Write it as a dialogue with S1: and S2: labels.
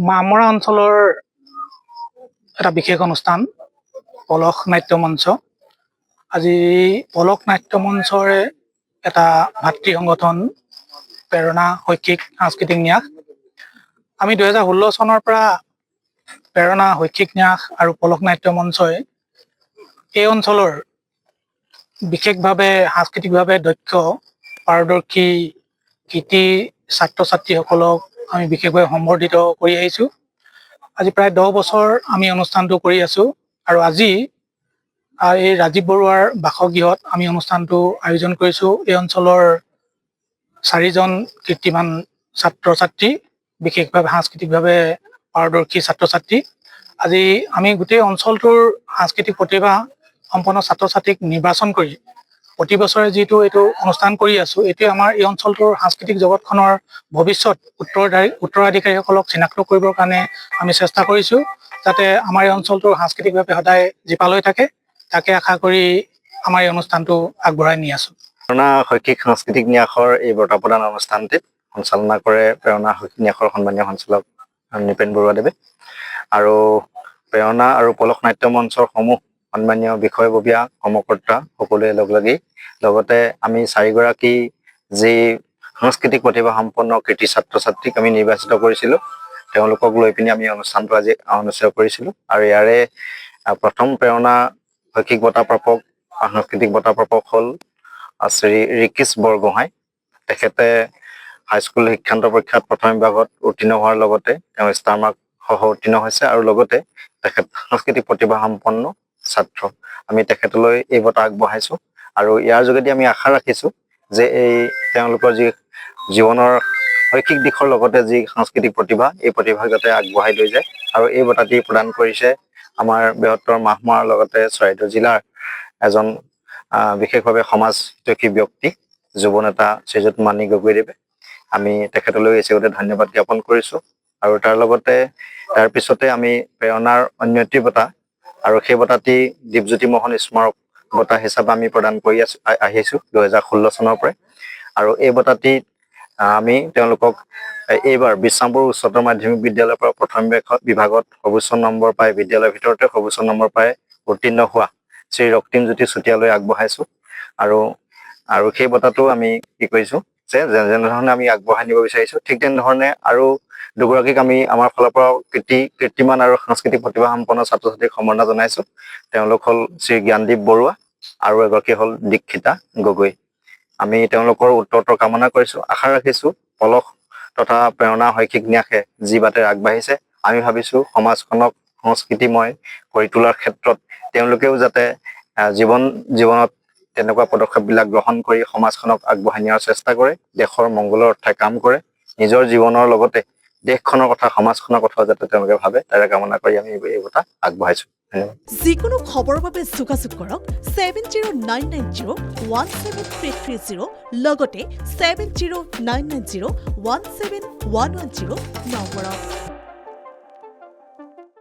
S1: মামৰা অঞ্চলৰ এটা বিশেষ অনুষ্ঠান পলস নাট্য মঞ্চ। আজি পলস নাট্য মঞ্চৰে এটা ভাতৃ সংগঠন প্ৰেৰণা শৈক্ষিক সাংস্কৃতিক ন্যাস। আমি 2016 চনৰ পৰা প্ৰেৰণা শৈক্ষিক ন্যাস আৰু পলস নাট্য মঞ্চই এই অঞ্চলৰ বিশেষভাৱে সাংস্কৃতিকভাৱে দক্ষ পাৰদৰ্শী কৃতি ছাত্ৰ ছাত্ৰীসকলক আমি বিশেষভাৱে সম্বৰ্ধিত কৰি আহিছোঁ। আজি প্ৰায় 10 বছৰ আমি অনুষ্ঠানটো কৰি আছোঁ আৰু আজি এই ৰাজীৱ বৰুৱাৰ বাসগৃহত আমি অনুষ্ঠানটো আয়োজন কৰিছোঁ। এই অঞ্চলৰ 4জন কীৰ্তিমান ছাত্ৰ ছাত্ৰী, বিশেষভাৱে সাংস্কৃতিকভাৱে পাৰদৰ্শী ছাত্ৰ ছাত্ৰী। আজি আমি গোটেই অঞ্চলটোৰ সাংস্কৃতিক প্ৰতিভা সম্পন্ন ছাত্ৰ ছাত্ৰীক নিৰ্বাচন কৰি প্ৰতি বছৰে যিটো এইটো অনুষ্ঠান কৰি আছোঁ, এইটোৱে আমাৰ এই অঞ্চলটোৰ সাংস্কৃতিক জগতখনৰ ভৱিষ্যত উত্তৰাধিকাৰীসকলক চিনাক্ত কৰিবৰ কাৰণে আমি চেষ্টা কৰিছোঁ, যাতে আমাৰ এই অঞ্চলটোৰ সাংস্কৃতিকভাৱে সদায় জীপাল হৈ থাকে। তাকে আশা কৰি আমাৰ এই অনুষ্ঠানটো আগবঢ়াই নি আছোঁ।
S2: প্ৰেৰণা শৈক্ষিক সাংস্কৃতিক ন্যাসৰ এই বঁটা প্ৰদান অনুষ্ঠানটিত সঞ্চালনা কৰে প্ৰেৰণা শৈক্ষিক ন্যাসৰ সন্মানীয় সঞ্চালক নৃপেন বৰুৱাদেৱে আৰু প্ৰেৰণা আৰু পলস নাট্য মঞ্চৰ সমূহ সন্মানীয় বিষয়ববীয়া কৰ্মকৰ্তা সকলোৱে লগ লাগি লগতে আমি 4গৰাকী যি সাংস্কৃতিক প্ৰতিভা সম্পন্ন কৃতি ছাত্ৰ ছাত্ৰীক আমি নিৰ্বাচিত কৰিছিলোঁ, তেওঁলোকক লৈ পিনি আমি অনুষ্ঠানটো আজি অনুষ্ঠিত কৰিছিলোঁ। আৰু ইয়াৰে প্ৰথম প্ৰেৰণা শৈক্ষিক বঁটা প্ৰাপক সাংস্কৃতিক বঁটা প্ৰাপক হ'ল শ্ৰী ৰিকিছ বৰগোহাঁই। তেখেতে হাইস্কুল শিক্ষান্ত পৰীক্ষাত প্ৰথম বিভাগত উত্তীৰ্ণ হোৱাৰ লগতে তেওঁ ষ্টাৰ মাৰ্ক সহ উত্তীৰ্ণ হৈছে আৰু লগতে তেখেত সাংস্কৃতিক প্ৰতিভা সম্পন্ন ছাত্ৰ। আমি তেখেতলৈ এই বঁটা আগবঢ়াইছোঁ আৰু ইয়াৰ যোগেদি আমি আশা ৰাখিছোঁ যে এই তেওঁলোকৰ যি জীৱনৰ শৈক্ষিক দিশৰ লগতে যি সাংস্কৃতিক প্ৰতিভা, এই প্ৰতিভা যাতে আগবঢ়াই লৈ যায়। আৰু এই বঁটাটি প্ৰদান কৰিছে আমাৰ বৃহত্তৰ মাহমৰাৰ লগতে চৰাইদেউ জিলাৰ এজন বিশেষভাৱে সমাজহিতৈষী ব্যক্তি যুৱ নেতা শ্ৰীযুত মানি গগৈদেৱে। আমি তেখেতলৈ এচিগতে ধন্যবাদ জ্ঞাপন কৰিছোঁ। আৰু তাৰ লগতে তাৰ পিছতে আমি প্ৰেৰণাৰ অন্য এটি বঁটা আৰু সেই বঁটাটি দীপজ্যোতি মোহন স্মাৰক বঁটা হিচাপে আমি প্ৰদান কৰি আহিছোঁ 2016 চনৰ পৰাই। আৰু এই বঁটাটিত আমি তেওঁলোকক এইবাৰ বিশ্ৰামপুৰ উচ্চতৰ মাধ্যমিক বিদ্যালয়ৰ পৰা প্ৰথম বিভাগত সৰ্বোচ্চ নম্বৰ পাই, বিদ্যালয়ৰ ভিতৰতে সৰ্বোচ্চ নম্বৰ পাই উত্তীৰ্ণ হোৱা শ্ৰী ৰক্তিমজ্যোতি চুতীয়ালৈ আগবঢ়াইছোঁ। আৰু সেই বঁটাটো আমি কি কৰিছোঁ যে যেনেধৰণে আমি আগবঢ়াই নিব বিচাৰিছোঁ, ঠিক তেনেধৰণে আৰু দুগৰাকীক আমি আমাৰ ফালৰ পৰা কীৰ্তিমান আৰু সাংস্কৃতিক প্ৰতিভা সম্পন্ন ছাত্ৰ ছাত্ৰীক সম্বৰ্ধনা জনাইছোঁ। তেওঁলোক হ'ল শ্ৰী জ্ঞানদীপ বৰুৱা আৰু এগৰাকী হ'ল দীক্ষিতা গগৈ। আমি তেওঁলোকৰ উত্তৰোত্তৰ কামনা কৰিছোঁ। আশা ৰাখিছোঁ পলস তথা প্ৰেৰণা শৈক্ষিক ন্যাসে যি বাটে আগবাঢ়িছে, আমি ভাবিছোঁ সমাজখনক সংস্কৃতিময় কৰি তোলাৰ ক্ষেত্ৰত তেওঁলোকেও যাতে জীৱনত তেনেকুৱা পদক্ষেপবিলাক গ্ৰহণ কৰি সমাজখনক আগবঢ়াই নিয়াৰ চেষ্টা কৰে, দেশৰ মংগলৰ অৰ্থে কাম কৰে, নিজৰ জীৱনৰ লগতে দেশখনৰ কথা সমাজখনৰ কথাও যাতে তেওঁলোকে ভাবে, তাৰে কামনা কৰি আমি এই বঁটা আগবঢ়াইছোঁ।
S3: যিকোনো খবৰৰ বাবে যোগাযোগ কৰক 7099017330 লগতে 7099017110 নম্বৰত।